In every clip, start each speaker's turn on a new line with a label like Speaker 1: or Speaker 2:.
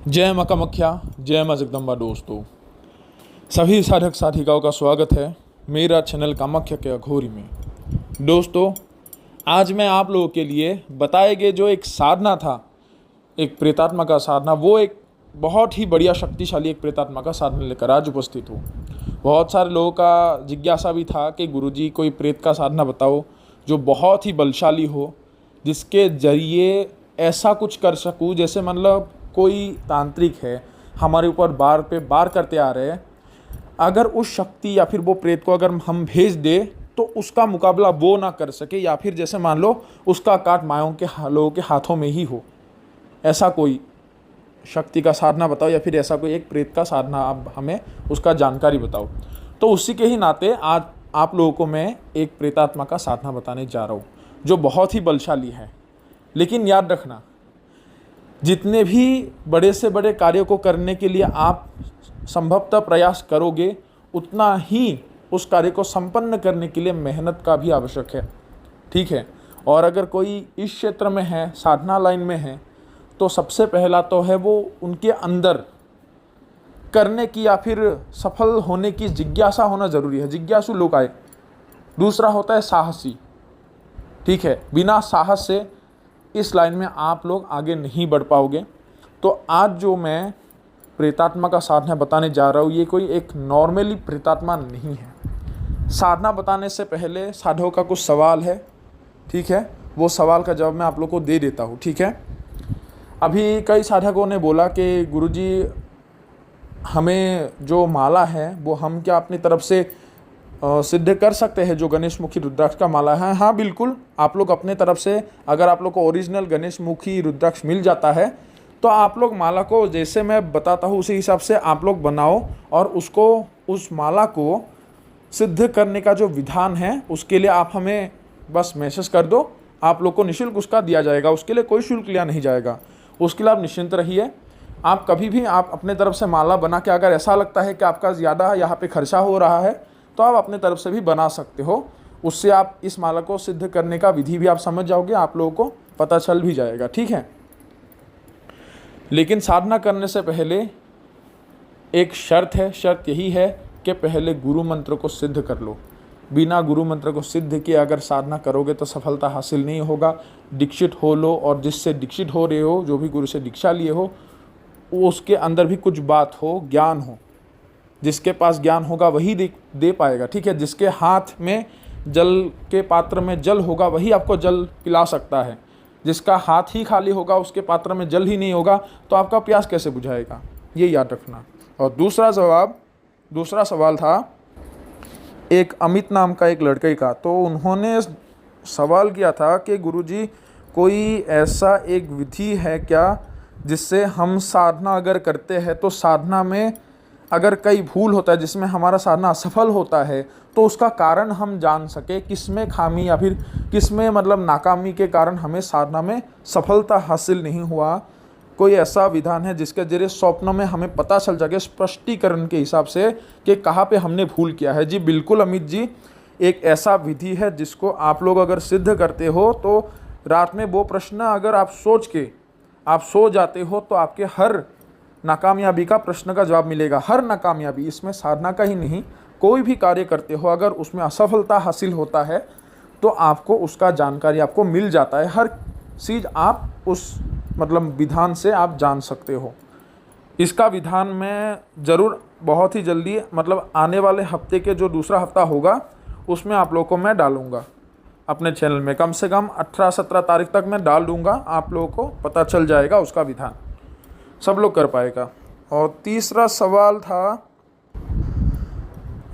Speaker 1: जय माँ कामाख्या, जय माँ जगदम्बा। दोस्तों, सभी साधक साधिकाओं का स्वागत है मेरा चैनल कामाख्या के अघोरी में। दोस्तों, आज मैं आप लोगों के लिए बताए गए जो एक साधना था, एक प्रेतात्मा का साधना, वो एक बहुत ही बढ़िया शक्तिशाली एक प्रेतात्मा का साधना लेकर आज उपस्थित हूँ। बहुत सारे लोगों का जिज्ञासा भी था कि गुरुजी कोई प्रेत का साधना बताओ जो बहुत ही बलशाली हो, जिसके जरिए ऐसा कुछ कर सकूँ जैसे मतलब कोई तांत्रिक है हमारे ऊपर बार पे बार करते आ रहे हैं, अगर उस शक्ति या फिर वो प्रेत को अगर हम भेज दे तो उसका मुकाबला वो ना कर सके, या फिर जैसे मान लो उसका काट मायों के लोगों के हाथों में ही हो। ऐसा कोई शक्ति का साधना बताओ, या फिर ऐसा कोई एक प्रेत का साधना आप हमें उसका जानकारी बताओ। तो उसी के ही नाते आज आप लोगों को मैं एक प्रेतात्मा का साधना बताने जा रहा हूँ जो बहुत ही बलशाली है। लेकिन याद रखना, जितने भी बड़े से बड़े कार्यों को करने के लिए आप संभवतः प्रयास करोगे, उतना ही उस कार्य को संपन्न करने के लिए मेहनत का भी आवश्यक है। ठीक है। और अगर कोई इस क्षेत्र में है, साधना लाइन में है, तो सबसे पहला तो है वो उनके अंदर करने की या फिर सफल होने की जिज्ञासा होना जरूरी है, जिज्ञासु लोग आए। दूसरा होता है साहसी। ठीक है। बिना साहस से इस लाइन में आप लोग आगे नहीं बढ़ पाओगे। तो आज जो मैं प्रेतात्मा का साधना बताने जा रहा हूँ, ये कोई एक नॉर्मली प्रेतात्मा नहीं है। साधना बताने से पहले साधकों का कुछ सवाल है। ठीक है। वो सवाल का जवाब मैं आप लोग को दे देता हूँ। ठीक है। अभी कई साधकों ने बोला कि गुरुजी, हमें जो माला है वो हम क्या अपनी तरफ से सिद्ध कर सकते हैं, जो गणेश मुखी रुद्राक्ष का माला है? हाँ बिल्कुल, आप लोग अपने तरफ से, अगर आप लोग को ओरिजिनल गणेश मुखी रुद्राक्ष मिल जाता है तो आप लोग माला को जैसे मैं बताता हूँ उसी हिसाब से आप लोग बनाओ, और उसको, उस माला को सिद्ध करने का जो विधान है उसके लिए आप हमें बस मैसेज कर दो, आप लोग को निःशुल्क उसका दिया जाएगा। उसके लिए कोई शुल्क लिया नहीं जाएगा। उसके लिए आप निश्चिंत रहिए। आप कभी भी आप अपने तरफ से माला बना के, अगर ऐसा लगता है कि आपका ज़्यादा यहाँ पे खर्चा हो रहा है, तो आप अपने तरफ से भी बना सकते हो। उससे आप इस माला को सिद्ध करने का विधि भी आप समझ जाओगे, आप लोगों को पता चल भी जाएगा। ठीक है। लेकिन साधना करने से पहले एक शर्त है। शर्त यही है कि पहले गुरु मंत्र को सिद्ध कर लो। बिना गुरु मंत्र को सिद्ध किए अगर साधना करोगे तो सफलता हासिल नहीं होगा। दीक्षित हो लो, और जिससे दीक्षित हो रहे हो, जो भी गुरु से दीक्षा लिए हो, वो उसके अंदर भी कुछ बात हो, ज्ञान हो। जिसके पास ज्ञान होगा वही दे पाएगा। ठीक है। जिसके हाथ में जल के पात्र में जल होगा वही आपको जल पिला सकता है। जिसका हाथ ही खाली होगा, उसके पात्र में जल ही नहीं होगा, तो आपका प्यास कैसे बुझाएगा? ये याद रखना। और दूसरा सवाल था एक अमित नाम का एक लड़के का। तो उन्होंने सवाल किया था कि गुरुजी, कोई ऐसा एक विधि है क्या जिससे हम साधना अगर करते हैं तो साधना में अगर कई भूल होता है, जिसमें हमारा साधना असफल होता है, तो उसका कारण हम जान सके, किस में खामी या फिर किस में मतलब नाकामी के कारण हमें साधना में सफलता हासिल नहीं हुआ। कोई ऐसा विधान है जिसके जरिए स्वप्न में हमें पता चल सके स्पष्टीकरण के हिसाब से कि कहाँ पे हमने भूल किया है? जी बिल्कुल अमित जी, एक ऐसा विधि है जिसको आप लोग अगर सिद्ध करते हो तो रात में वो प्रश्न अगर आप सोच के आप सो जाते हो तो आपके हर नाकामयाबी का प्रश्न का जवाब मिलेगा। हर नाकामयाबी, इसमें साधना का ही नहीं, कोई भी कार्य करते हो अगर उसमें असफलता हासिल होता है तो आपको उसका जानकारी आपको मिल जाता है। हर चीज़ आप उस मतलब विधान से आप जान सकते हो। इसका विधान मैं ज़रूर बहुत ही जल्दी, मतलब आने वाले हफ्ते के जो दूसरा हफ्ता होगा उसमें आप लोगों को मैं डालूँगा अपने चैनल में। कम से कम 18-17 तारीख तक मैं डाल दूँगा, आप लोगों को पता चल जाएगा उसका विधान, सब लोग कर पाएगा। और तीसरा सवाल था,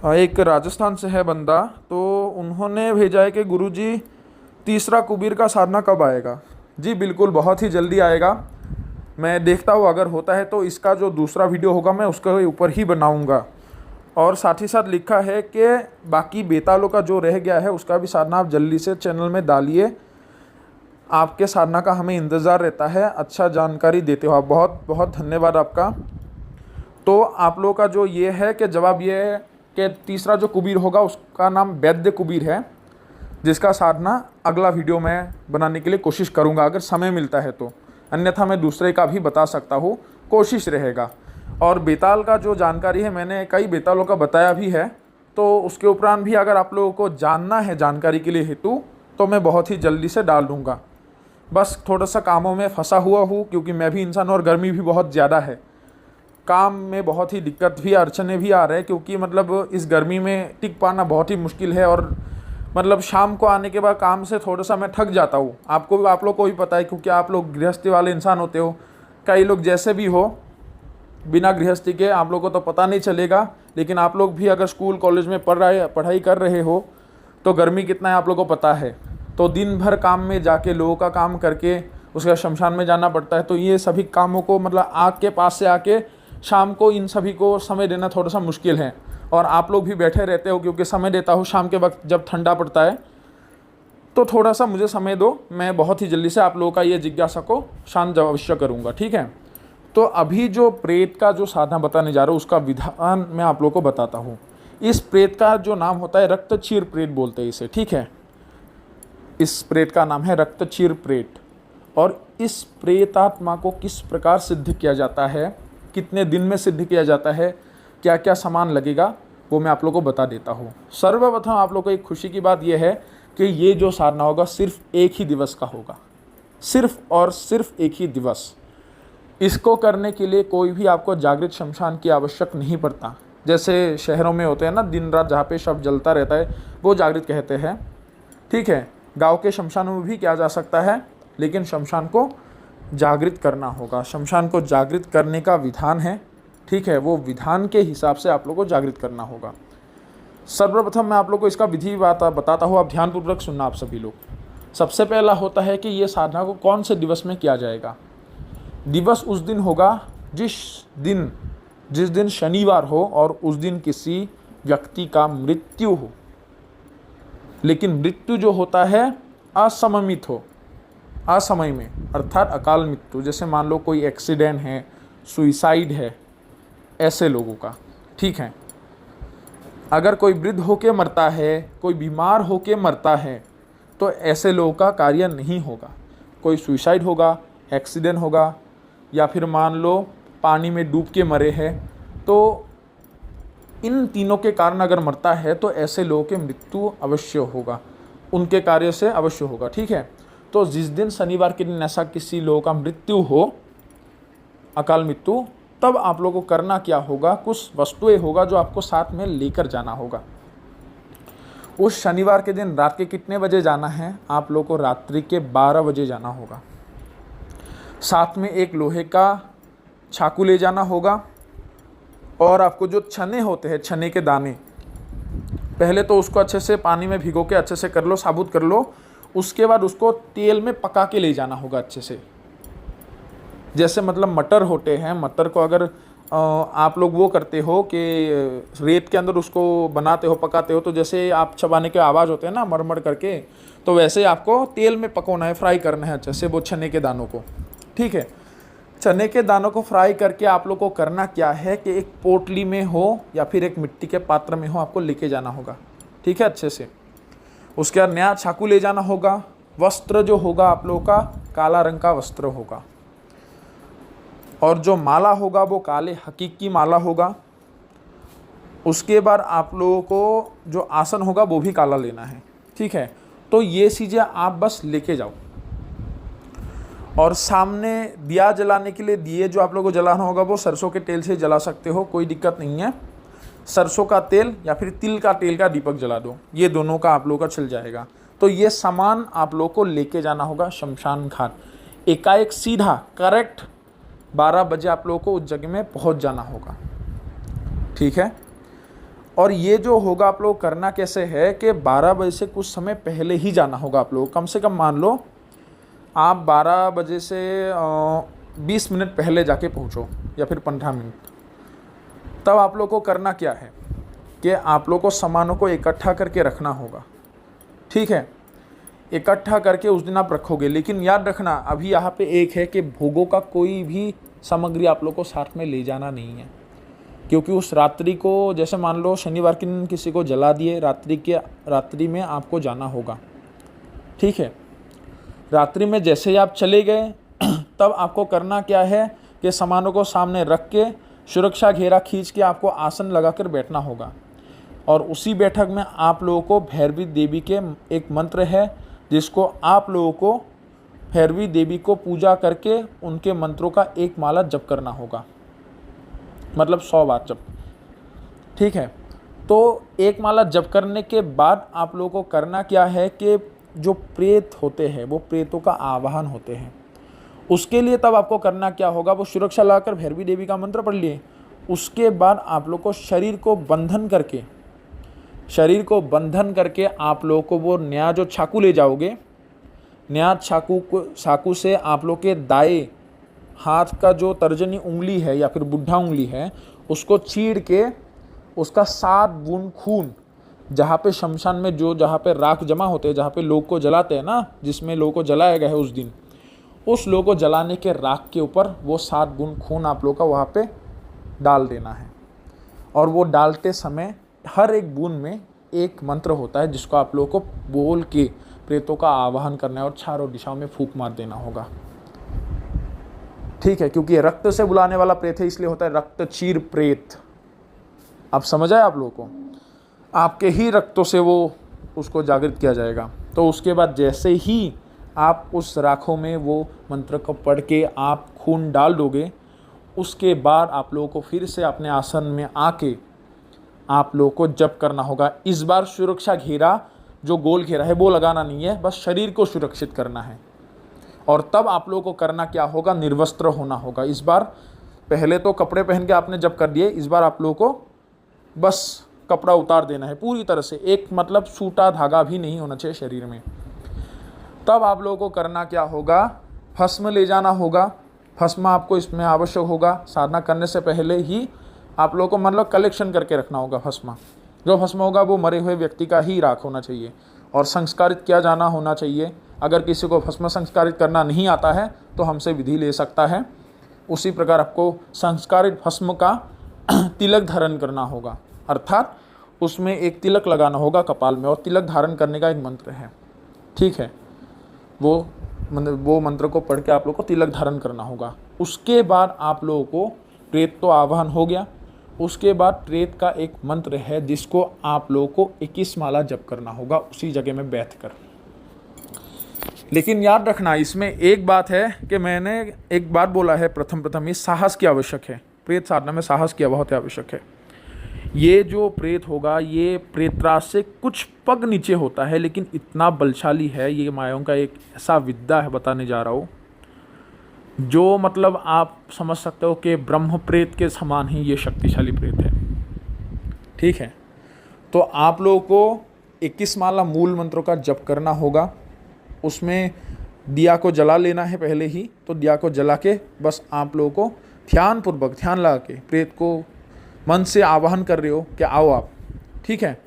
Speaker 1: एक राजस्थान से है बंदा, तो उन्होंने भेजा है कि गुरुजी, तीसरा कुबीर का साधना कब आएगा? जी बिल्कुल, बहुत ही जल्दी आएगा। मैं देखता हूँ अगर होता है तो इसका जो दूसरा वीडियो होगा मैं उसके ऊपर ही बनाऊँगा। और साथ ही साथ लिखा है कि बाकी बेतालों का जो रह गया है उसका भी साधना आप जल्दी से चैनल में डालिए। आपके साधना का हमें इंतज़ार रहता है। अच्छा जानकारी देते हो आप, बहुत बहुत धन्यवाद आपका। तो आप लोगों का जो ये है कि जवाब ये है कि तीसरा जो कुबीर होगा उसका नाम वैद्य कुबीर है, जिसका साधना अगला वीडियो में बनाने के लिए कोशिश करूँगा अगर समय मिलता है तो। अन्यथा मैं दूसरे का भी बता सकता हूँ, कोशिश रहेगा। और बेताल का जो जानकारी है मैंने कई बेतालों का बताया भी है, तो उसके उपरांत भी अगर आप लोगों को जानना है जानकारी के लिए हेतु तो मैं बहुत ही जल्दी से डाल दूँगा। बस थोड़ा सा कामों में फंसा हुआ हूँ क्योंकि मैं भी इंसान और गर्मी भी बहुत ज़्यादा है। काम में बहुत ही दिक्कत भी अड़चने भी आ रहे हैं क्योंकि मतलब इस गर्मी में टिक पाना बहुत ही मुश्किल है। और मतलब शाम को आने के बाद काम से थोड़ा सा मैं थक जाता हूँ। आप लोग को भी पता है क्योंकि आप लोग गृहस्थी वाले इंसान होते हो। कई लोग जैसे भी हो बिना गृहस्थी के आप लोग को तो पता नहीं चलेगा, लेकिन आप लोग भी अगर स्कूल कॉलेज में पढ़ाई कर रहे हो तो गर्मी कितना है आप लोग को पता है। तो दिन भर काम में जाके लोगों का काम करके उसके बाद शमशान में जाना पड़ता है। तो ये सभी कामों को मतलब आग के पास से आके शाम को इन सभी को समय देना थोड़ा सा मुश्किल है। और आप लोग भी बैठे रहते हो क्योंकि समय देता हूँ शाम के वक्त जब ठंडा पड़ता है। तो थोड़ा सा मुझे समय दो, मैं बहुत ही जल्दी से आप लोगों का ये जिज्ञासा को शांत अवश्य करूँगा, ठीक है। तो अभी जो प्रेत का जो साधना बताने जा रहा हूँ उसका विधान मैं आप लोगों को बताता हूँ। इस प्रेत का जो नाम होता है रक्तचीर प्रेत बोलते हैं इसे, ठीक है। इस प्रेत का नाम है रक्तचीर प्रेत। और इस प्रेतात्मा को किस प्रकार सिद्ध किया जाता है, कितने दिन में सिद्ध किया जाता है, क्या क्या सामान लगेगा, वो मैं आप लोगों को बता देता हूँ। सर्वप्रथम आप लोगों को एक खुशी की बात यह है कि ये जो साधना होगा सिर्फ एक ही दिवस का होगा, सिर्फ और सिर्फ एक ही दिवस। इसको करने के लिए कोई भी आपको जागृत शमशान की आवश्यक नहीं पड़ता। जैसे शहरों में होते हैं ना दिन रात जहाँ पे शव जलता रहता है वो जागृत कहते हैं, ठीक है। गांव के शमशानों में भी किया जा सकता है, लेकिन शमशान को जागृत करना होगा। शमशान को जागृत करने का विधान है, ठीक है। वो विधान के हिसाब से आप लोगों को जागृत करना होगा। सर्वप्रथम मैं आप लोगों को इसका विधि बताता हूँ, आप ध्यानपूर्वक सुनना आप सभी लोग। सबसे पहला होता है कि ये साधना को कौन से दिवस में किया जाएगा। दिवस उस दिन होगा जिस दिन शनिवार हो और उस दिन किसी व्यक्ति का मृत्यु हो, लेकिन मृत्यु जो होता है असममित हो, असमय में, अर्थात अकाल मृत्यु। जैसे मान लो कोई एक्सीडेंट है, सुइसाइड है, ऐसे लोगों का, ठीक है। अगर कोई वृद्ध होके मरता है, कोई बीमार होके मरता है, तो ऐसे लोगों का कार्य नहीं होगा। कोई सुइसाइड होगा, एक्सीडेंट होगा, या फिर मान लो पानी में डूब के मरे हैं, तो इन तीनों के कारण अगर मरता है तो ऐसे लोगों की मृत्यु अवश्य होगा, उनके कार्य से अवश्य होगा, ठीक है। तो जिस दिन शनिवार के दिन ऐसा किसी लोगों का मृत्यु हो, अकाल मृत्यु, तब आप लोगों को करना क्या होगा, कुछ वस्तुएं होगा जो आपको साथ में लेकर जाना होगा। उस शनिवार के दिन रात के कितने बजे जाना है, आप लोगों को रात्रि के 12 बजे जाना होगा। साथ में एक लोहे का चाकू ले जाना होगा। और आपको जो चने होते हैं, चने के दाने, पहले तो उसको अच्छे से पानी में भिगो के अच्छे से कर लो, साबुत कर लो। उसके बाद उसको तेल में पका के ले जाना होगा अच्छे से। जैसे मतलब मटर होते हैं, मटर को अगर आप लोग वो करते हो कि रेत के अंदर उसको बनाते हो, पकाते हो, तो जैसे आप चबाने के आवाज़ होते हैं ना मरमर करके, तो वैसे आपको तेल में पकाना है, फ्राई करना है अच्छे से वो चने के दानों को, ठीक है। चने के दानों को फ्राई करके आप लोग को करना क्या है कि एक पोटली में हो या फिर एक मिट्टी के पात्र में हो, आपको लेके जाना होगा, ठीक है, अच्छे से। उसके बाद नया चाकू ले जाना होगा। वस्त्र जो होगा आप लोगों का काला रंग का वस्त्र होगा, और जो माला होगा वो काले हकीक की माला होगा। उसके बाद आप लोगों को जो आसन होगा वो भी काला लेना है, ठीक है। तो ये चीज़ें आप बस लेके जाओ। और सामने दिया जलाने के लिए दिए जो आप लोगों को जलाना होगा वो सरसों के तेल से जला सकते हो, कोई दिक्कत नहीं है। सरसों का तेल या फिर तिल का तेल का दीपक जला दो, ये दोनों का आप लोगों का चल जाएगा। तो ये सामान आप लोगों को लेके जाना होगा शमशान घाट। एकाएक सीधा करेक्ट 12 बजे आप लोगों को उस जगह में पहुंच जाना होगा, ठीक है। और ये जो होगा आप लोग करना कैसे है कि 12 बजे से कुछ समय पहले ही जाना होगा आप लोगों को। कम से कम मान लो आप 12 बजे से 20 मिनट पहले जाके पहुँचो या फिर 15 मिनट। तब आप लोग को करना क्या है कि आप लोग को सामानों को इकट्ठा करके रखना होगा, ठीक है। इकट्ठा करके उस दिन आप रखोगे, लेकिन याद रखना अभी यहाँ पे एक है कि भोगों का कोई भी सामग्री आप लोग को साथ में ले जाना नहीं है, क्योंकि उस रात्रि को, जैसे मान लो शनिवार के दिन किसी को जला दिए, रात्रि में आपको जाना होगा, ठीक है। रात्रि में जैसे ही आप चले गए तब आपको करना क्या है कि के सामानों को सामने रख के सुरक्षा घेरा खींच के आपको आसन लगाकर बैठना होगा। और उसी बैठक में आप लोगों को भैरवी देवी के एक मंत्र है जिसको आप लोगों को भैरवी देवी को पूजा करके उनके मंत्रों का एक माला जप करना होगा, मतलब 100 बार जप। ठीक है, तो एक माला जप करने के बाद आप लोगों को करना क्या है कि जो प्रेत होते हैं वो प्रेतों का आवाहन होते हैं। उसके लिए तब आपको करना क्या होगा, वो सुरक्षा लाकर भैरवी देवी का मंत्र पढ़ लिए। उसके बाद आप लोग को शरीर को बंधन करके आप लोगों को वो नया जो चाकू ले जाओगे, नया चाकू से आप लोग के दाएं हाथ का जो तर्जनी उंगली है या फिर बुढ़ा उंगली है उसको चीर के उसका 7 बूंद खून, जहाँ पे शमशान में जहाँ पे राख जमा होते हैं, जहाँ पे लोग को जलाते हैं ना, जिसमें लोग को जलाया गया है उस दिन, उस लोग को जलाने के राख के ऊपर वो 7 बूंद खून आप लोग का वहाँ पे डाल देना है। और वो डालते समय हर एक बूंद में एक मंत्र होता है जिसको आप लोगों को बोल के प्रेतों का आवाहन करना है और चारों दिशाओं में फूंक मार देना होगा। ठीक है, क्योंकि ये रक्त से बुलाने वाला प्रेत है इसलिए होता है रक्त चीर प्रेत। अब समझ आए आप लोगों को, आपके ही रक्तों से वो उसको जागृत किया जाएगा। तो उसके बाद जैसे ही आप उस राखों में वो मंत्र को पढ़ के आप खून डाल दोगे, उसके बाद आप लोगों को फिर से अपने आसन में आके आप लोगों को जप करना होगा। इस बार सुरक्षा घेरा जो गोल घेरा है वो लगाना नहीं है, बस शरीर को सुरक्षित करना है। और तब आप लोगों को करना क्या होगा, निर्वस्त्र होना होगा। इस बार पहले तो कपड़े पहन के आपने जप कर दिए, इस बार आप लोगों को बस कपड़ा उतार देना है पूरी तरह से, एक मतलब सूटा धागा भी नहीं होना चाहिए शरीर में। तब आप लोगों को करना क्या होगा, भस्म ले जाना होगा। भस्म आपको इसमें आवश्यक होगा, साधना करने से पहले ही आप लोगों को मतलब कलेक्शन करके रखना होगा। भस्म जो भस्म होगा वो मरे हुए व्यक्ति का ही राख होना चाहिए और संस्कारित किया जाना होना चाहिए। अगर किसी को भस्म संस्कारित करना नहीं आता है तो हमसे विधि ले सकता है। उसी प्रकार आपको संस्कारित भस्म का तिलक धारण करना होगा, अर्थात उसमें एक तिलक लगाना होगा कपाल में, और तिलक धारण करने का एक मंत्र है। ठीक है, वो मंत्र को पढ़ के आप लोग को तिलक धारण करना होगा। उसके बाद आप लोगों को प्रेत तो आवाहन हो गया, उसके बाद प्रेत का एक मंत्र है जिसको आप लोगों को 21 माला जप करना होगा उसी जगह में बैठकर। लेकिन याद रखना, इसमें एक बात है कि मैंने एक बात बोला है प्रथम ये साहस की आवश्यक है। प्रेत साधना में साहस की बहुत आवश्यक है। ये जो प्रेत होगा ये प्रेतराज से कुछ पग नीचे होता है, लेकिन इतना बलशाली है, ये मायाओं का एक ऐसा विद्या है, बताने जा रहा हूँ, जो मतलब आप समझ सकते हो कि ब्रह्म प्रेत के समान ही ये शक्तिशाली प्रेत है। ठीक है, तो आप लोगों को 21 माला मूल मंत्रों का जप करना होगा। उसमें दिया को जला लेना है पहले ही, तो दिया को जला के बस आप लोगों को ध्यानपूर्वक ध्यान लगा के प्रेत को मन से आवाहन कर रहे हो कि आओ आप। ठीक है,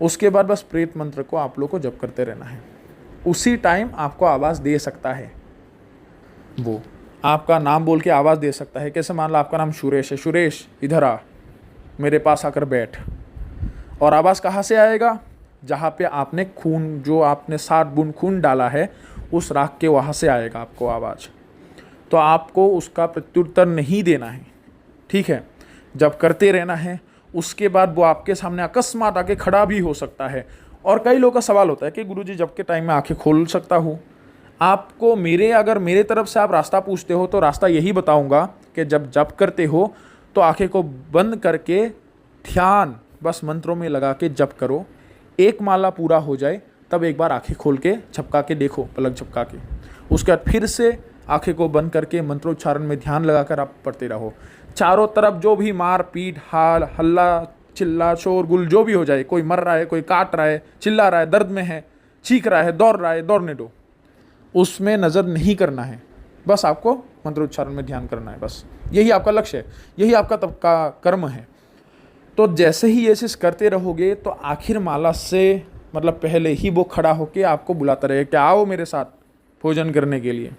Speaker 1: उसके बाद बस प्रेत मंत्र को आप लोग को जप करते रहना है। उसी टाइम आपको आवाज़ दे सकता है, वो आपका नाम बोल के आवाज़ दे सकता है। कैसे, मान लो आपका नाम सुरेश है, सुरेश इधर आ, मेरे पास आकर बैठ। और आवाज़ कहाँ से आएगा, जहाँ पे आपने खून, जो आपने 7 बूंद खून डाला है उस राख के वहाँ से आएगा आपको आवाज़। तो आपको उसका प्रत्युत्तर नहीं देना है। ठीक है, जब करते रहना है। उसके बाद वो आपके सामने अकस्मात आके खड़ा भी हो सकता है। और कई लोगों का सवाल होता है कि गुरुजी जब के टाइम में आंखें खोल सकता हूँ। आपको अगर मेरे तरफ से आप रास्ता पूछते हो तो रास्ता यही बताऊंगा कि जब जप करते हो तो आंखें को बंद करके ध्यान बस मंत्रों में लगा के जप करो। एक माला पूरा हो जाए तब एक बार आंखें खोल के झपका के देखो, पलक झपका के। उसके बाद फिर से आंखें को बंद करके मंत्रोच्चारण में ध्यान लगाकर आप पढ़ते रहो। चारों तरफ जो भी मार पीट, हल्ला चिल्ला शोरगुल जो भी हो जाए, कोई मर रहा है, कोई काट रहा है, चिल्ला रहा है, दर्द में है, चीख रहा है, दौड़ रहा है, दौड़ने दो, उसमें नज़र नहीं करना है। बस आपको मंत्रोच्चारण में ध्यान करना है, बस यही आपका लक्ष्य है, यही आपका तब का कर्म है। तो जैसे ही ये चीज़ करते रहोगे तो आखिर माला से मतलब पहले ही वो खड़ा होके आपको बुलाता रहेगा कि आओ मेरे साथ भोजन करने के लिए।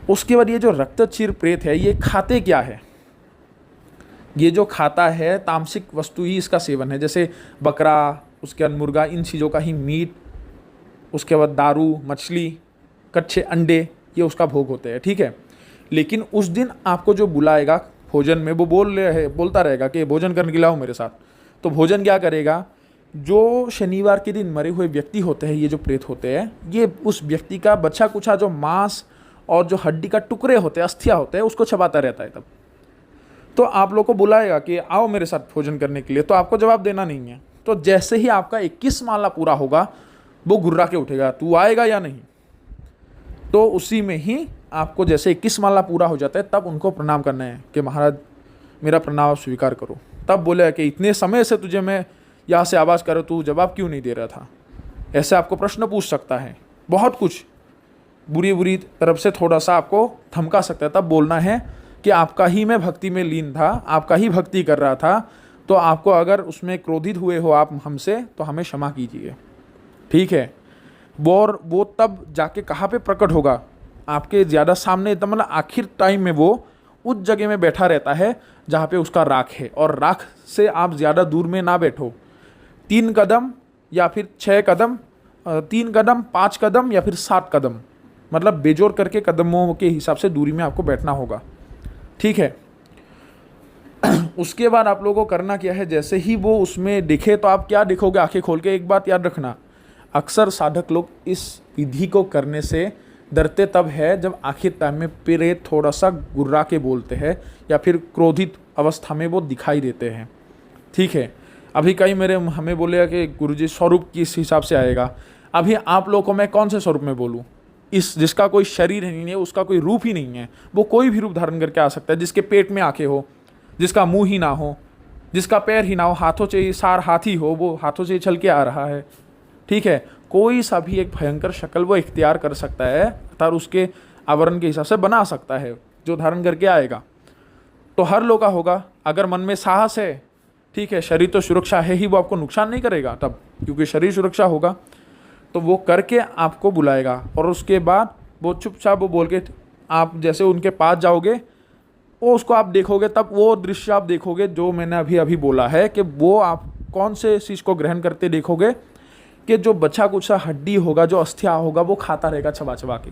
Speaker 1: उसके बाद ये जो रक्तचीर प्रेत है ये खाते क्या है, ये जो खाता है तामसिक वस्तु ही इसका सेवन है, जैसे बकरा, उसके बाद मुर्गा, इन चीज़ों का ही मीट, उसके बाद दारू, मछली, कच्चे अंडे, ये उसका भोग होते हैं। ठीक है, लेकिन उस दिन आपको जो बुलाएगा भोजन में, वो बोलता रहेगा कि भोजन करने के लिए आओ मेरे साथ। तो भोजन क्या करेगा, जो शनिवार के दिन मरे हुए व्यक्ति होते हैं, ये जो प्रेत होते हैं, ये उस व्यक्ति का बचा कुचा जो मांस और जो हड्डी का टुकड़े होते हैं, अस्थियाँ होते हैं, उसको चबाता रहता है। तब तो आप लोग को बुलाएगा कि आओ मेरे साथ भोजन करने के लिए, तो आपको जवाब देना नहीं है। तो जैसे ही आपका 21 माला पूरा होगा, वो गुर्रा के उठेगा, तू आएगा या नहीं। तो उसी में ही आपको जैसे 21 माला पूरा हो जाता है, तब उनको प्रणाम करना है कि महाराज मेरा प्रणाम आप स्वीकार करो। तब बोले कि इतने समय से तुझे मैं यहाँ से आवाज़ करो, तू जवाब क्यों नहीं दे रहा था। ऐसे आपको प्रश्न पूछ सकता है, बहुत कुछ बुरी तरफ से थोड़ा सा आपको धमका सकता है। तब बोलना है कि आपका ही मैं भक्ति में लीन था, आपका ही भक्ति कर रहा था, तो आपको अगर उसमें क्रोधित हुए हो आप हमसे, तो हमें क्षमा कीजिए, ठीक है। वो तब जाके कहाँ पे प्रकट होगा, आपके ज़्यादा सामने, एकदम मतलब आखिर टाइम में वो उस जगह में बैठा रहता है जहाँ पे उसका राख है। और राख से आप ज़्यादा दूर में ना बैठो, 3 कदम या फिर 6 कदम, 3 कदम, 5 कदम या फिर 7 कदम, मतलब बेजोर करके कदमों के हिसाब से दूरी में आपको बैठना होगा, ठीक है। उसके बाद आप लोगों को करना क्या है, जैसे ही वो उसमें दिखे तो आप क्या देखोगे, आंखें खोल के। एक बात याद रखना, अक्सर साधक लोग इस विधि को करने से डरते तब है जब आखिर टाइम में प्रेत थोड़ा सा गुर्रा के बोलते हैं या फिर क्रोधित अवस्था में वो दिखाई देते हैं, ठीक है। अभी कई हमें बोलेगा कि गुरुजी स्वरूप किस हिसाब से आएगा। अभी आप लोगों को मैं कौन से स्वरूप में बोलूँ, जिसका कोई शरीर नहीं है, उसका कोई रूप ही नहीं है, वो कोई भी रूप धारण करके आ सकता है। जिसके पेट में आंखें हो, जिसका मुंह ही ना हो, जिसका पैर ही ना हो, हाथों से सार हाथी हो, वो हाथों से चल के आ रहा है, ठीक है। कोई सा भी एक भयंकर शक्ल वो इख्तियार कर सकता है, अर्थात उसके आवरण के हिसाब से बना सकता है जो धारण करके आएगा। तो हर लोग का होगा, अगर मन में साहस है, ठीक है, शरीर तो सुरक्षा है ही, वो आपको नुकसान नहीं करेगा तब, क्योंकि शरीर सुरक्षा होगा, तो वो करके आपको बुलाएगा। और उसके बाद वो चुपचाप वो बोल के आप जैसे उनके पास जाओगे, वो उसको आप देखोगे, तब वो दृश्य आप देखोगे जो मैंने अभी अभी बोला है कि वो आप कौन से चीज़ को ग्रहण करते देखोगे कि जो बचा कुचा हड्डी होगा, जो अस्थिया होगा, वो खाता रहेगा चबा चबा के,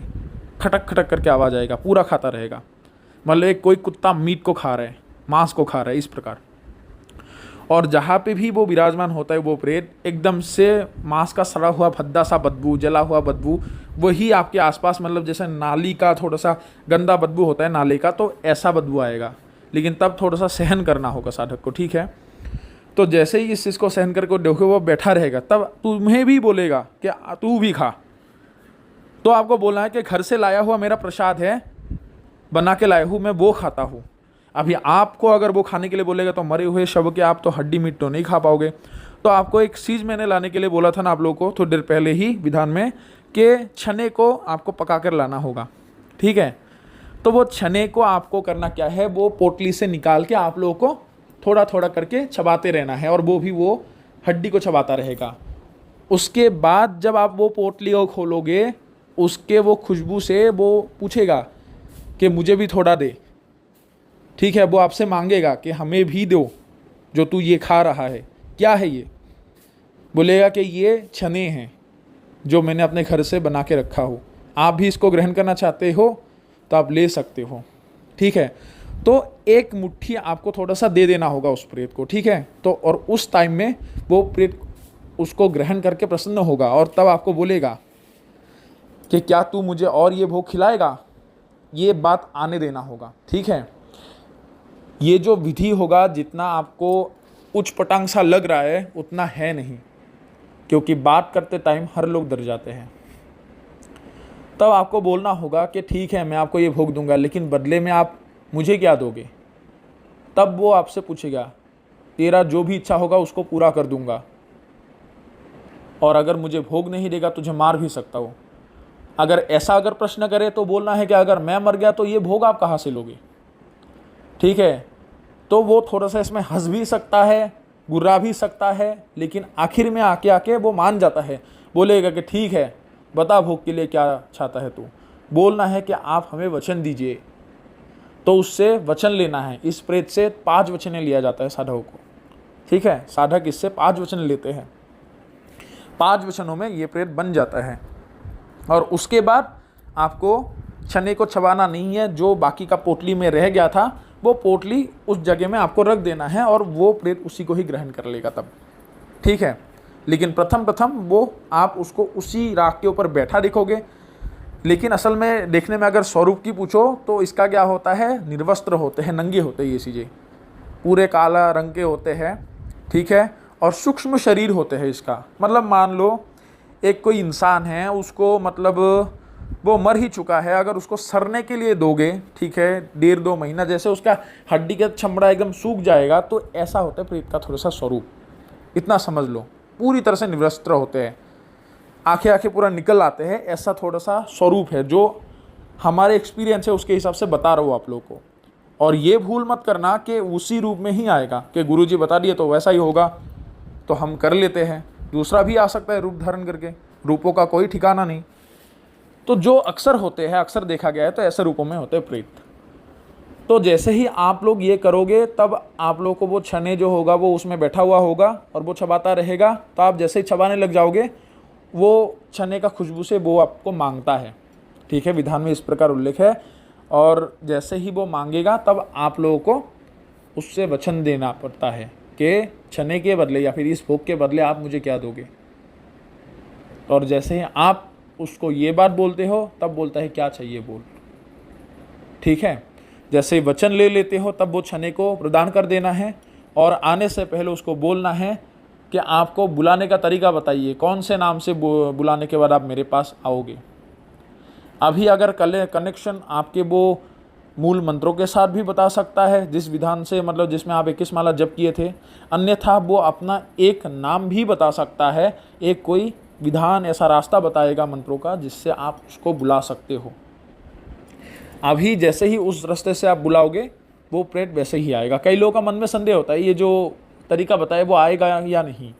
Speaker 1: खटक खटक करके आवाज़ आएगा, पूरा खाता रहेगा। मतलब कोई कुत्ता मीट को खा रहा है, मांस को खा रहा है, इस प्रकार। और जहाँ पे भी वो विराजमान होता है वो प्रेत, एकदम से मांस का सड़ा हुआ भद्दा सा बदबू, जला हुआ बदबू, वही आपके आसपास, मतलब जैसे नाली का थोड़ा सा गंदा बदबू होता है नाले का, तो ऐसा बदबू आएगा। लेकिन तब थोड़ा सा सहन करना होगा साधक को, ठीक है। तो जैसे ही इस चीज़ को सहन करके देखो वो बैठा रहेगा, तब तुम्हें भी बोलेगा कि तू भी खा। तो आपको बोलना है कि घर से लाया हुआ मेरा प्रसाद है, बना के लाया हूँ मैं, वो खाता हूँ। अभी आपको अगर वो खाने के लिए बोलेगा तो मरे हुए शव के आप तो हड्डी मीट तो नहीं खा पाओगे। तो आपको एक चीज़ मैंने लाने के लिए बोला था ना आप लोगों को थोड़ी देर पहले ही विधान में, कि छने को आपको पका कर लाना होगा, ठीक है। तो वो छने को आपको करना क्या है, वो पोटली से निकाल के आप लोगों को थोड़ा थोड़ा करके चबाते रहना है, और वो भी वो हड्डी को चबाता रहेगा। उसके बाद जब आप वो पोटली को खोलोगे, उसके वो खुशबू से वो पूछेगा कि मुझे भी थोड़ा दे, ठीक है। वो आपसे मांगेगा कि हमें भी दो जो तू ये खा रहा है, क्या है ये। बोलेगा कि ये छने हैं जो मैंने अपने घर से बना के रखा हो, आप भी इसको ग्रहण करना चाहते हो तो आप ले सकते हो, ठीक है। तो एक मुट्ठी आपको थोड़ा सा दे देना होगा उस प्रेत को, ठीक है। तो और उस टाइम में वो प्रेत उसको ग्रहण करके प्रसन्न होगा, और तब आपको बोलेगा कि क्या तू मुझे और ये भोग खिलाएगा। ये बात आने देना होगा, ठीक है। ये जो विधि होगा, जितना आपको उच्च पटांग सा लग रहा है उतना है नहीं, क्योंकि बात करते टाइम हर लोग डर जाते हैं। तब आपको बोलना होगा कि ठीक है मैं आपको ये भोग दूंगा, लेकिन बदले में आप मुझे क्या दोगे। तब वो आपसे पूछेगा, तेरा जो भी इच्छा होगा उसको पूरा कर दूंगा, और अगर मुझे भोग नहीं देगा तुझे मार भी सकता हूँ। अगर प्रश्न करे तो बोलना है कि अगर मैं मर गया तो ये भोग आप कहाँ से लोगे, ठीक है। तो वो थोड़ा सा इसमें हंस भी सकता है, गुर्रा भी सकता है, लेकिन आखिर में आके वो मान जाता है, बोलेगा कि ठीक है बता भोग के लिए क्या चाहता है तू। बोलना है कि आप हमें वचन दीजिए, तो उससे वचन लेना है। इस प्रेत से 5 वचन लिया जाता है साधकों को, ठीक है। साधक इससे 5 वचन लेते हैं, 5 वचनों में ये प्रेत बन जाता है। और उसके बाद आपको छने को चबाना नहीं है, जो बाकी का पोटली में रह गया था वो पोटली उस जगह में आपको रख देना है और वो प्रेत उसी को ही ग्रहण कर लेगा तब, ठीक है। लेकिन प्रथम प्रथम वो आप उसको उसी राख के ऊपर बैठा दिखोगे। लेकिन असल में देखने में अगर स्वरूप की पूछो तो इसका क्या होता है, निर्वस्त्र होते हैं, नंगे होते हैं, ये चीज़ें पूरे काला रंग के होते हैं, ठीक है। और सूक्ष्म शरीर होते हैं इसका। मतलब मान लो एक कोई इंसान है, उसको मतलब वो मर ही चुका है, अगर उसको सड़ने के लिए दोगे, ठीक है, 1.5-2 महीना जैसे उसका हड्डी का चमड़ा एकदम सूख जाएगा, तो ऐसा होता है प्रेत का थोड़ा सा स्वरूप। इतना समझ लो, पूरी तरह से निवस्त्र होते हैं, आंखें आंखें पूरा निकल आते हैं, ऐसा थोड़ा सा स्वरूप है जो हमारे एक्सपीरियंस है उसके हिसाब से बता रहा हूँ आप लोगों को। और ये भूल मत करना कि उसी रूप में ही आएगा, कि गुरुजी बता दिए तो वैसा ही होगा तो हम कर लेते हैं। दूसरा भी आ सकता है रूप धारण करके, रूपों का कोई ठिकाना नहीं। तो जो अक्सर होते हैं, अक्सर देखा गया है, तो ऐसे रूपों में होते हैं प्रेत। तो जैसे ही आप लोग ये करोगे तब आप लोग को वो छने जो होगा वो उसमें बैठा हुआ होगा और वो चबाता रहेगा। तो आप जैसे ही चबाने लग जाओगे, वो छने का खुशबू से वो आपको मांगता है, ठीक है, विधान में इस प्रकार उल्लेख है। और जैसे ही वो मांगेगा तब आप लोगों को उससे वचन देना पड़ता है कि छने के बदले या फिर इस भोग के बदले आप मुझे क्या दोगे। और जैसे ही आप उसको ये बात बोलते हो तब बोलता है क्या चाहिए बोल, ठीक है। जैसे ही वचन ले लेते हो तब वो छने को प्रदान कर देना है और आने से पहले उसको बोलना है कि आपको बुलाने का तरीका बताइए, कौन से नाम से बुलाने के बाद आप मेरे पास आओगे। अभी अगर कनेक्शन आपके वो मूल मंत्रों के साथ भी बता सकता है, जिस विधान से मतलब जिसमें आप 21 माला जप किए थे, अन्यथा वो अपना एक नाम भी बता सकता है, एक कोई विधान ऐसा रास्ता बताएगा मंत्रों का जिससे आप उसको बुला सकते हो। अभी जैसे ही उस रास्ते से आप बुलाओगे वो प्रेत वैसे ही आएगा। कई लोगों का मन में संदेह होता है ये जो तरीका बताए वो आएगा या नहीं।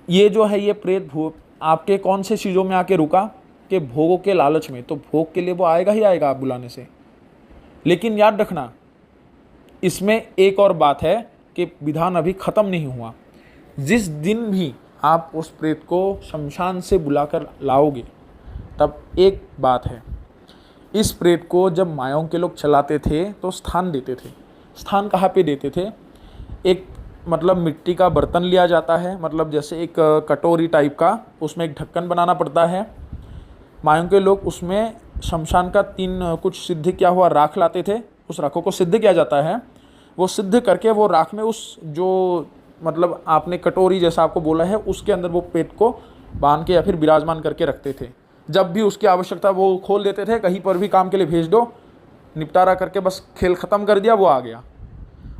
Speaker 1: ये जो है ये प्रेत भूत आपके कौन से चीज़ों में आके रुका कि भोगों के लालच में, तो भोग के लिए वो आएगा ही आएगा आप बुलाने से। लेकिन याद रखना इसमें एक और बात है कि विधान अभी ख़त्म नहीं हुआ। जिस दिन भी आप उस प्रेत को शमशान से बुलाकर लाओगे तब एक बात है, इस प्रेत को जब मायाओं के लोग चलाते थे तो स्थान देते थे। स्थान कहाँ पे देते थे, एक मतलब मिट्टी का बर्तन लिया जाता है, मतलब जैसे एक कटोरी टाइप का, उसमें एक ढक्कन बनाना पड़ता है। मायों के लोग उसमें शमशान का 3 कुछ सिद्ध किया हुआ राख लाते थे, उस राखों को सिद्ध किया जाता है। वो सिद्ध करके वो राख में उस जो मतलब आपने कटोरी जैसा आपको बोला है उसके अंदर वो पेट को बांध के या फिर विराजमान करके रखते थे। जब भी उसकी आवश्यकता वो खोल देते थे, कहीं पर भी काम के लिए भेज दो, निपटारा करके बस खेल ख़त्म कर दिया, वो आ गया।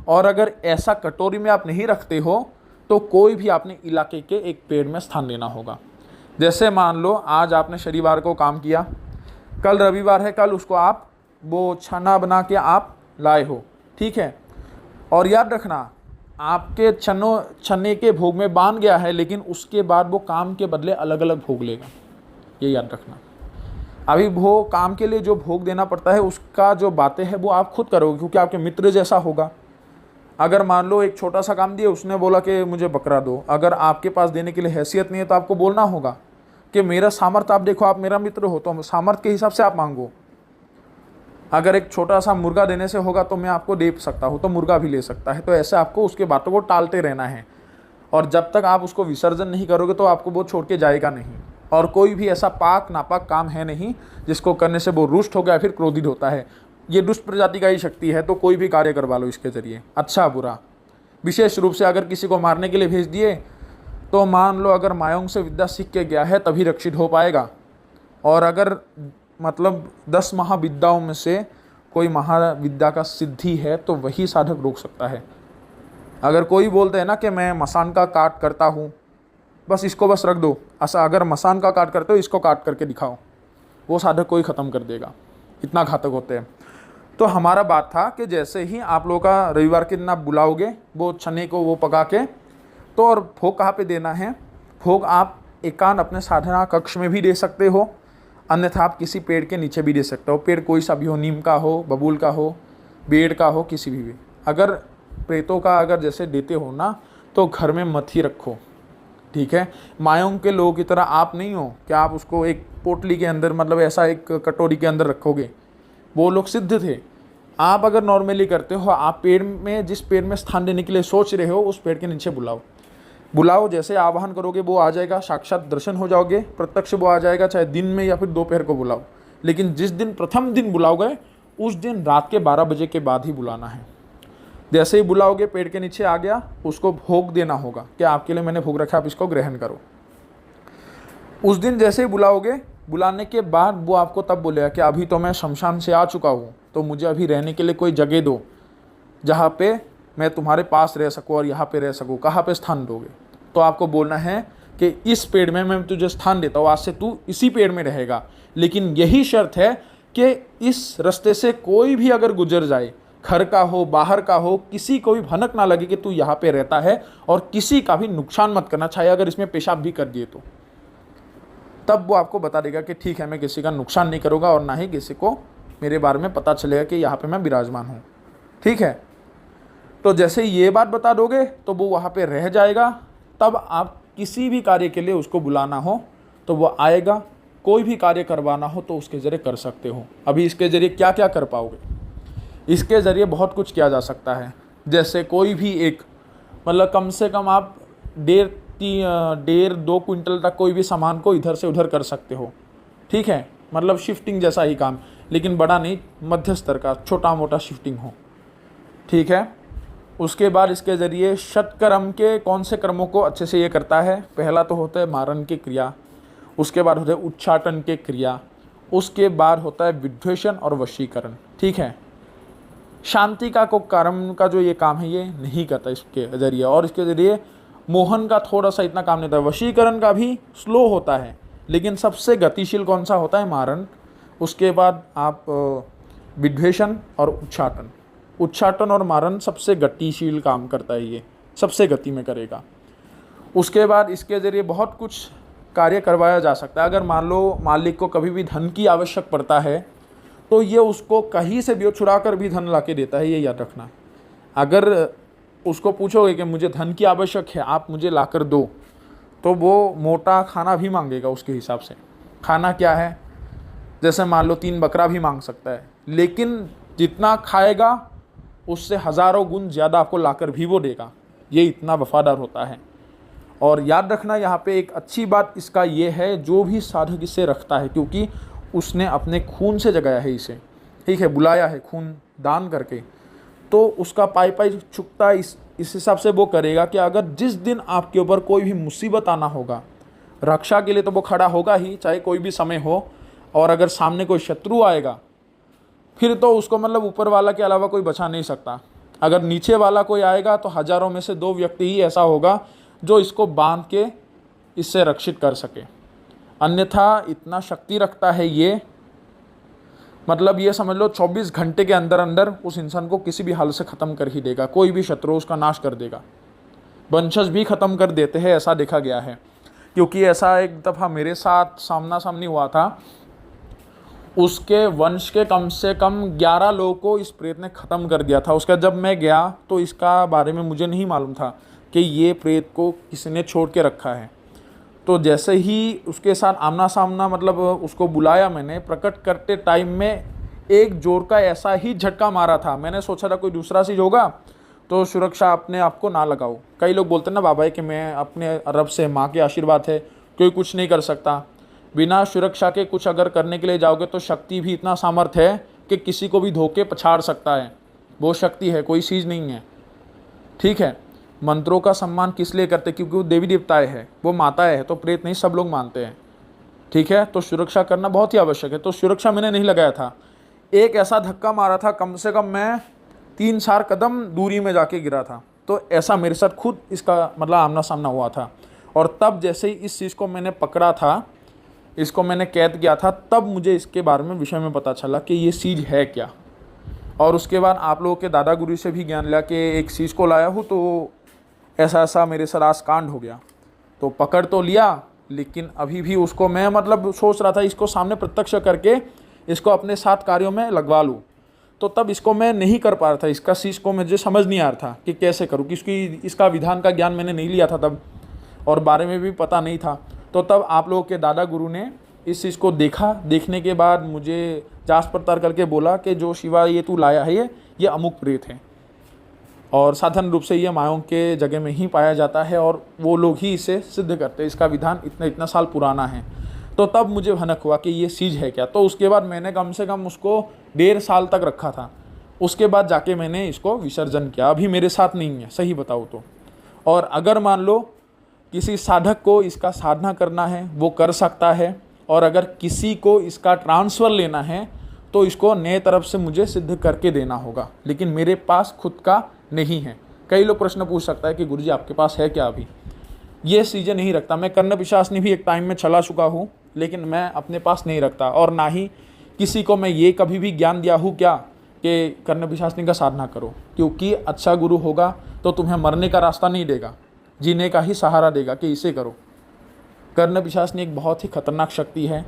Speaker 1: और अगर ऐसा कटोरी में आप नहीं रखते हो तो कोई भी आपने इलाके के एक पेड़ में स्थान लेना होगा। जैसे मान लो आज आपने शनिवार को काम किया, कल रविवार है, कल उसको आप वो छना बना के आप लाए हो, ठीक है। और याद रखना आपके छने के भोग में बांध गया है, लेकिन उसके बाद वो काम के बदले अलग अलग भोग लेगा, ये याद रखना। अभी वो काम के लिए जो भोग देना पड़ता है उसका जो बातें हैं वो आप खुद करोगे, क्योंकि आपके मित्र जैसा होगा। अगर मान लो एक छोटा सा काम दिया, उसने बोला कि मुझे बकरा दो, अगर आपके पास देने के लिए हैसियत नहीं है तो आपको बोलना होगा कि मेरा सामर्थ्य आप देखो, आप मेरा मित्र हो तो सामर्थ्य के हिसाब से आप मांगो। अगर एक छोटा सा मुर्गा देने से होगा तो मैं आपको दे सकता हूँ, तो मुर्गा भी ले सकता है। तो ऐसे आपको उसके बातों को टालते रहना है, और जब तक आप उसको विसर्जन नहीं करोगे तो आपको वो छोड़ के जाएगा नहीं। और कोई भी ऐसा पाक नापाक काम है नहीं जिसको करने से वो रुष्ट हो गया फिर क्रोधित होता है। ये दुष्ट प्रजाति का ही शक्ति है, तो कोई भी कार्य करवा लो इसके जरिए, अच्छा बुरा। विशेष रूप से अगर किसी को मारने के लिए भेज दिए तो मान लो अगर मायोंग से विद्या सीख के गया है तभी रक्षित हो पाएगा। और अगर मतलब 10 महाविद्याओं में से कोई महाविद्या का सिद्धि है तो वही साधक रोक सकता है। अगर कोई बोलते हैं ना कि मैं मसान का काट करता हूँ, बस इसको बस रख दो, ऐसा अगर मसान का काट करते हो इसको काट करके दिखाओ, वो साधक कोई ख़त्म कर देगा, इतना घातक होते हैं। तो हमारा बात था कि जैसे ही आप लोगों का रविवार के दिन आप बुलाओगे वो छने को वो पका के, तो और भोग कहाँ पे देना है, भोग आप एकांत अपने साधना कक्ष में भी दे सकते हो, अन्यथा आप किसी पेड़ के नीचे भी दे सकते हो। पेड़ कोई सा भी हो, नीम का हो, बबूल का हो, बेड़ का हो, किसी भी। अगर प्रेतों का अगर जैसे देते हो ना तो घर में मत ही रखो, ठीक है, मायोंग के लोगों की तरह आप नहीं हो कि आप उसको एक पोटली के अंदर, मतलब ऐसा एक कटोरी के अंदर रखोगे। वो लोग सिद्ध थे। आप अगर नॉर्मली करते हो, आप पेड़ में, जिस पेड़ में स्थान देने के लिए सोच रहे हो, उस पेड़ के नीचे बुलाओ, जैसे आवाहन करोगे वो आ जाएगा, साक्षात दर्शन हो जाओगे, प्रत्यक्ष वो आ जाएगा, चाहे दिन में या फिर दोपहर को बुलाओ। लेकिन जिस दिन प्रथम दिन बुलाओगे, उस दिन रात के 12 बजे के बाद ही बुलाना है। जैसे ही बुलाओगे, पेड़ के नीचे आ गया, उसको भोग देना होगा कि आपके लिए मैंने भोग रखा, आप इसको ग्रहण करो। उस दिन जैसे ही बुलाओगे, बुलाने के बाद वो आपको तब बोलेगा कि अभी तो मैं शमशान से आ चुका हूँ, तो मुझे अभी रहने के लिए कोई जगह दो जहाँ पे मैं तुम्हारे पास रह सकूँ और यहाँ पे रह सकूँ। कहाँ पे स्थान दोगे? तो आपको बोलना है कि इस पेड़ में मैं तुझे स्थान देता हूँ, आज से तू इसी पेड़ में रहेगा। लेकिन यही शर्त है कि इस रास्ते से कोई भी अगर गुजर जाए, घर का हो, बाहर का हो, किसी को भी भनक ना लगे कि तू यहाँ पे रहता है, और किसी का भी नुकसान मत करना, चाहे अगर इसमें पेशाब भी कर दिए तो। तब वो आपको बता देगा कि ठीक है, मैं किसी का नुकसान नहीं करूँगा और ना ही किसी को मेरे बारे में पता चलेगा कि यहाँ पे मैं विराजमान हूँ। ठीक है, तो जैसे ये बात बता दोगे तो वो वहाँ पे रह जाएगा। तब आप किसी भी कार्य के लिए उसको बुलाना हो तो वो आएगा, कोई भी कार्य करवाना हो तो उसके ज़रिए कर सकते हो। अभी इसके ज़रिए क्या क्या कर पाओगे? इसके ज़रिए बहुत कुछ किया जा सकता है। जैसे कोई भी एक, मतलब कम से कम आप 1.5-2 क्विंटल तक कोई भी सामान को इधर से उधर कर सकते हो। ठीक है, मतलब शिफ्टिंग जैसा ही काम, लेकिन बड़ा नहीं, मध्य स्तर का छोटा मोटा शिफ्टिंग हो। ठीक है, उसके बाद इसके ज़रिए षटकर्म के कौन से कर्मों को अच्छे से ये करता है? पहला तो होता है मारण की क्रिया, उसके बाद होता है उच्चाटन के क्रिया, उसके बाद होता है विद्वेषण और वशीकरण। ठीक है, शांति का को कर्म का जो ये काम है ये नहीं करता इसके ज़रिए, और इसके ज़रिए मोहन का थोड़ा सा इतना काम नहीं होता है। वशीकरण का भी स्लो होता है, लेकिन सबसे गतिशील कौन सा होता है? मारण। उसके बाद आप विद्वेषण और उच्चाटन और मारण सबसे गतिशील काम करता है, ये सबसे गति में करेगा। उसके बाद इसके ज़रिए बहुत कुछ कार्य करवाया जा सकता है। अगर मान लो मालिक को कभी भी धन की आवश्यक पड़ता है तो ये उसको कहीं से भी छुड़ा कर भी धन ला के देता है, ये याद रखना। अगर उसको पूछोगे कि मुझे धन की आवश्यक है, आप मुझे ला कर दो, तो वो मोटा खाना भी मांगेगा उसके हिसाब से। खाना क्या है? जैसे मान लो 3 बकरा भी मांग सकता है, लेकिन जितना खाएगा उससे हज़ारों गुण ज़्यादा आपको लाकर भी वो देगा। ये इतना वफादार होता है। और याद रखना यहाँ पे एक अच्छी बात इसका ये है, जो भी साधक इसे रखता है, क्योंकि उसने अपने खून से जगाया है इसे, ठीक है, बुलाया है खून दान करके, तो उसका पाई पाई छुपता इस हिसाब से वो करेगा कि अगर जिस दिन आपके ऊपर कोई भी मुसीबत आना होगा, रक्षा के लिए तो वो खड़ा होगा ही, चाहे कोई भी समय हो। और अगर सामने कोई शत्रु आएगा, फिर तो उसको मतलब ऊपर वाला के अलावा कोई बचा नहीं सकता। अगर नीचे वाला कोई आएगा तो हजारों में से 2 व्यक्ति ही ऐसा होगा जो इसको बांध के इससे रक्षित कर सके। अन्यथा इतना शक्ति रखता है ये, मतलब ये समझ लो 24 घंटे के अंदर अंदर उस इंसान को किसी भी हाल से ख़त्म कर ही देगा। कोई भी शत्रु उसका नाश कर देगा, वंशज भी ख़त्म कर देते हैं, ऐसा देखा गया है। क्योंकि ऐसा एक दफ़ा मेरे साथ सामना सामनी हुआ था, उसके वंश के कम से कम 11 लोगों को इस प्रेत ने ख़त्म कर दिया था। उसका जब मैं गया तो इसका बारे में मुझे नहीं मालूम था कि ये प्रेत को किसने छोड़ के रखा है। तो जैसे ही उसके साथ आमना सामना, मतलब उसको बुलाया मैंने, प्रकट करते टाइम में एक जोर का ऐसा ही झटका मारा था। मैंने सोचा था कोई दूसरा चीज़ होगा, तो सुरक्षा अपने आप को ना लगाओ। कई लोग बोलते हैं ना बाबा कि मैं अपने रब से, माँ के आशीर्वाद है, कोई कुछ नहीं कर सकता। बिना सुरक्षा के कुछ अगर करने के लिए जाओगे तो शक्ति भी इतना सामर्थ्य है कि किसी को भी धोके पछाड़ सकता है। वो शक्ति है, कोई चीज़ नहीं है। ठीक है, मंत्रों का सम्मान किस लिए करते? क्योंकि वो देवी देवताएं हैं, वो माताएं हैं, तो प्रेत नहीं सब लोग मानते हैं। ठीक है, तो सुरक्षा करना बहुत ही आवश्यक है। तो सुरक्षा मैंने नहीं लगाया था, एक ऐसा धक्का मारा था, कम से कम मैं 3-4 कदम दूरी में जाके गिरा था। तो ऐसा मेरे साथ खुद इसका मतलब आमना सामना हुआ था। और तब जैसे ही इस चीज़ को मैंने पकड़ा था, इसको मैंने कैद किया था, तब मुझे इसके बारे में विषय में पता चला कि ये चीज़ है क्या। और उसके बाद आप लोगों के दादा गुरु से भी ज्ञान लिया कि एक चीज़ को लाया हूँ, तो ऐसा ऐसा मेरे साथ आज कांड हो गया। तो पकड़ तो लिया, लेकिन अभी भी उसको मैं मतलब सोच रहा था इसको सामने प्रत्यक्ष करके इसको अपने साथ कार्यों में लगवा लूँ। तो तब इसको मैं नहीं कर पा रहा था, इसका चीज़ को मुझे समझ नहीं आ रहा था कि कैसे करूँ, क्योंकि इसका विधान का ज्ञान मैंने नहीं लिया था तब। और बारे में भी पता नहीं था। तो तब आप लोगों के दादा गुरु ने इस चीज़ को देखा। देखने के बाद मुझे जांच पड़ताल करके बोला कि जो शिवा ये तू लाया है ये अमुक प्रेत है, और साधारण रूप से ये मायों के जगह में ही पाया जाता है और वो लोग ही इसे सिद्ध करते हैं। इसका विधान इतना इतना साल पुराना है। तो तब मुझे भनक हुआ कि ये चीज़ है क्या। तो उसके बाद मैंने कम से कम उसको 1.5 साल तक रखा था। उसके बाद जाके मैंने इसको विसर्जन किया। अभी मेरे साथ नहीं है, सही बताऊँ तो। और अगर मान लो किसी साधक को इसका साधना करना है वो कर सकता है, और अगर किसी को इसका ट्रांसफ़र लेना है तो इसको नए तरफ से मुझे सिद्ध करके देना होगा, लेकिन मेरे पास खुद का नहीं है। कई लोग प्रश्न पूछ सकता है कि गुरुजी आपके पास है क्या। अभी ये चीज़ें नहीं रखता मैं। कर्ण पिशाचनी भी एक टाइम में चला चुका हूँ, लेकिन मैं अपने पास नहीं रखता, और ना ही किसी को मैं ये कभी भी ज्ञान दिया हूँ क्या कि कर्ण पिशाचनी का साधना करो, क्योंकि अच्छा गुरु होगा तो तुम्हें मरने का रास्ता नहीं देगा, जीने का ही सहारा देगा कि इसे करो। कर्ण पिशाचनी एक बहुत ही खतरनाक शक्ति है,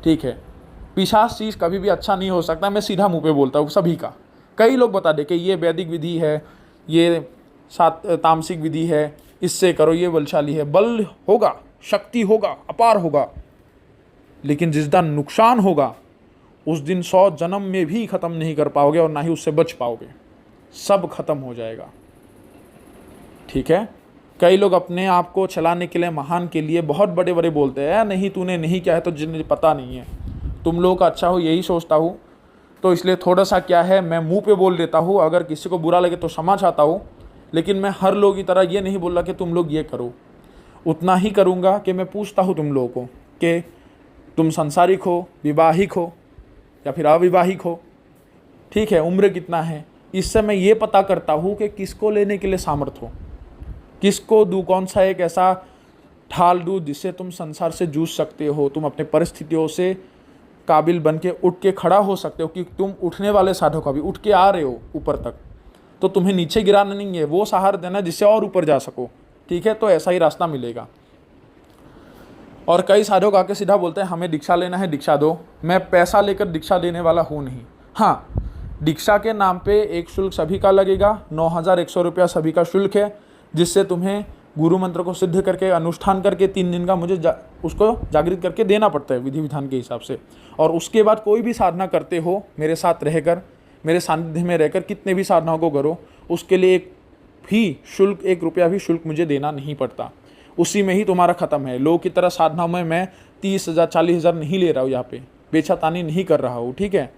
Speaker 1: ठीक है। पिशाच चीज़ कभी भी अच्छा नहीं हो सकता, मैं सीधा मुंह पे बोलता हूँ सभी का। कई लोग बता दे कि ये वैदिक विधि है, ये तामसिक विधि है, इससे करो, ये बलशाली है। बल होगा, शक्ति होगा, अपार होगा, लेकिन जिस दिन नुकसान होगा उस दिन 100 जन्म में भी ख़त्म नहीं कर पाओगे और ना ही उससे बच पाओगे। सब खत्म हो जाएगा, ठीक है। कई लोग अपने आप को चलाने के लिए, महान के लिए बहुत बड़े बड़े बोलते हैं, नहीं तूने नहीं किया है तो जिन्हें पता नहीं है। तुम लोगों का अच्छा हो यही सोचता हूँ, तो इसलिए थोड़ा सा क्या है मैं मुंह पे बोल देता हूँ। अगर किसी को बुरा लगे तो क्षमा चाहता हूँ, लेकिन मैं हर लोग की तरह ये नहीं बोल रहा कि तुम लोग ये करो। उतना ही करूँगा कि मैं पूछता हूँ तुम लोगों को कि तुम संसारिक हो, विवाहिक हो या फिर अविवाहिक हो, ठीक है, उम्र कितना है। इससे मैं ये पता करता हूँ कि किसको लेने के लिए सामर्थ्य हो, किसको दूँ, कौन सा एक ऐसा ढाल दूँ जिससे तुम संसार से जूझ सकते हो, तुम अपने परिस्थितियों से काबिल बन के उठ के खड़ा हो सकते हो। कि तुम उठने वाले साधक हो, अभी उठ के आ रहे हो ऊपर तक, तो तुम्हें नीचे गिराना नहीं है, वो सहारा देना जिससे और ऊपर जा सको, ठीक है। तो ऐसा ही रास्ता मिलेगा। और कई साधक आके सीधा बोलते हैं हमें दीक्षा लेना है, दीक्षा दो। मैं पैसा लेकर दीक्षा देने वाला हूँ नहीं। हाँ, दीक्षा के नाम पे एक शुल्क सभी का लगेगा, 9,100 रुपया सभी का शुल्क है, जिससे तुम्हें गुरु मंत्र को सिद्ध करके अनुष्ठान करके 3 दिन का मुझे उसको जागृत करके देना पड़ता है विधि विधान के हिसाब से। और उसके बाद कोई भी साधना करते हो मेरे साथ रहकर, मेरे सानिध्य में रहकर कितने भी साधनाओं को करो, उसके लिए एक भी शुल्क, 1 रुपया भी शुल्क मुझे देना नहीं पड़ता। उसी में ही तुम्हारा ख़त्म है। लोगों की तरह साधनाओं में मैं 30,000 40,000 नहीं ले रहा हूँ, यहाँ पे बेचातानी नहीं कर रहा हूँ, ठीक है।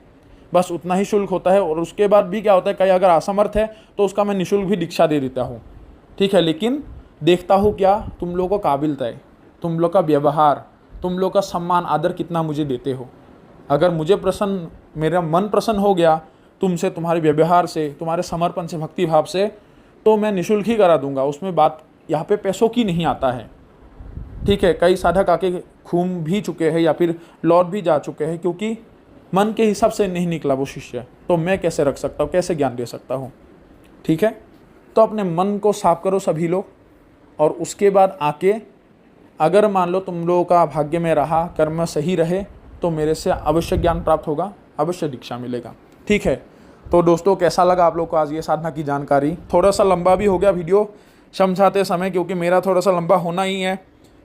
Speaker 1: बस उतना ही शुल्क होता है। और उसके बाद भी क्या होता है, कहीं अगर असमर्थ है तो उसका मैं निःशुल्क भी दीक्षा दे देता हूँ, ठीक है। लेकिन देखता हूँ क्या तुम लोगों को काबिलता है, तुम लोग का व्यवहार, तुम लोग का सम्मान आदर कितना मुझे देते हो। अगर मुझे प्रसन्न, मेरा मन प्रसन्न हो गया तुमसे, तुम्हारे व्यवहार से, तुम्हारे समर्पण से, भक्ति भाव से, तो मैं निःशुल्क ही करा दूंगा। उसमें बात यहाँ पे पैसों की नहीं आता है, ठीक है। कई साधक आके घूम भी चुके हैं या फिर लौट भी जा चुके हैं, क्योंकि मन के हिसाब से नहीं निकला वो शिष्य, तो मैं कैसे रख सकता हूँ, कैसे ज्ञान दे सकता हूँ, ठीक है। तो अपने मन को साफ करो सभी लोग, और उसके बाद आके अगर मान लो तुम लोगों का भाग्य में रहा, कर्म सही रहे, तो मेरे से अवश्य ज्ञान प्राप्त होगा, अवश्य दीक्षा मिलेगा, ठीक है। तो दोस्तों कैसा लगा आप लोग को आज ये साधना की जानकारी। थोड़ा सा लंबा भी हो गया वीडियो समझाते समय, क्योंकि मेरा थोड़ा सा लंबा होना ही है,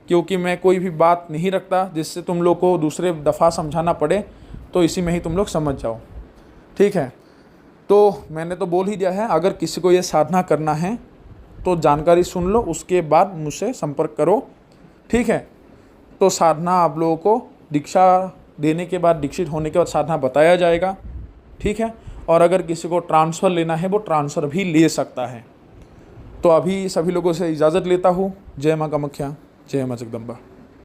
Speaker 1: क्योंकि मैं कोई भी बात नहीं रखता जिससे तुम लोग को दूसरे दफ़ा समझाना पड़े, तो इसी में ही तुम लोग समझ जाओ, ठीक है। तो मैंने तो बोल ही दिया है, अगर किसी को ये साधना करना है तो जानकारी सुन लो, उसके बाद मुझसे संपर्क करो, ठीक है। तो साधना आप लोगों को दीक्षा देने के बाद, दीक्षित होने के बाद साधना बताया जाएगा, ठीक है। और अगर किसी को ट्रांसफ़र लेना है वो ट्रांसफ़र भी ले सकता है। तो अभी सभी लोगों से इजाज़त लेता हूँ। जय माँ कामाख्या, जय माँ जगदम्बा।